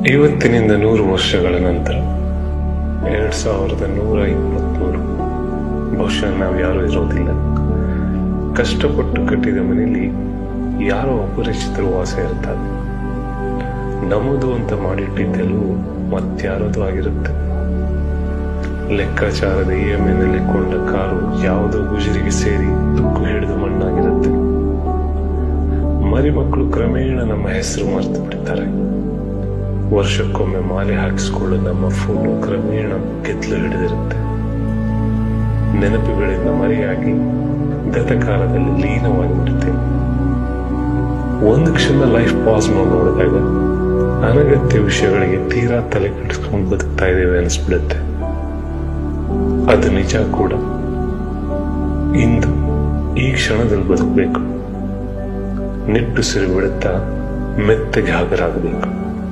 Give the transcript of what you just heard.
ಇವತ್ತಿನಿಂದ 100 ವರ್ಷಗಳ ನಂತರ 2123 ಬಹುಶಃ ನಾವ್ಯಾರೂ ಇರೋದಿಲ್ಲ. ಕಷ್ಟಪಟ್ಟು ಕಟ್ಟಿದ ಮನೆಯಲ್ಲಿ ಯಾರೋ ಅಪರಿಚಿತರು ವಾಸ ಇರ್ತಾರೆ. ನಮ್ಮದು ಅಂತ ಮಾಡಿಟ್ಟಿದ್ದೆಲ್ಲವೂ ಮತ್ಯಾರದು ಆಗಿರುತ್ತೆ. ಲೆಕ್ಕಾಚಾರದ EMI ಕೊಂಡ ಕಾರು ಯಾವುದೋ ಗುಜರಿಗೆ ಸೇರಿ ತುಕ್ಕು ಹಿಡಿದು ಮಣ್ಣಾಗಿರುತ್ತೆ. ಮರಿಮಕ್ಕಳು ಕ್ರಮೇಣ ನಮ್ಮ ಹೆಸರು ಮರೆತು ಬಿಡ್ತಾರೆ. ವರ್ಷಕ್ಕೊಮ್ಮೆ ಮಾಲೆ ಹಾಕಿಸಿಕೊಳ್ಳೋ ನಮ್ಮ ಫೋಟೋ ಕ್ರಮೇಣ ಕೆತ್ತಲು ಹಿಡಿದಿರುತ್ತೆ. ನೆನಪುಗಳಿಂದ ಮರೆಯಾಗಿ ಗತಕಾಲದಲ್ಲಿ ಲೀನವಾಗಿ ಬಿಡುತ್ತೇವೆ. ಒಂದು ಕ್ಷಣ ಲೈಫ್ ಪಾಸ್ ಮಾಡಿ ನೋಡಿದಾಗ ಅನಗತ್ಯ ವಿಷಯಗಳಿಗೆ ತೀರಾ ತಲೆ ಕೆಡಿಸ್ಕೊಂಡು ಬದುಕ್ತಾ ಇದ್ದೇವೆ ಅನಿಸ್ಬಿಡುತ್ತೆ. ಅದು ನಿಜ ಕೂಡ. ಇಂದು ಈ ಕ್ಷಣದಲ್ಲಿ ಬದುಕಬೇಕು. ನಿಟ್ಟುಸಿರು ಬಿಡುತ್ತಾ ಮೆತ್ತಗೆ ಹಾಗರಾಗಬೇಕು.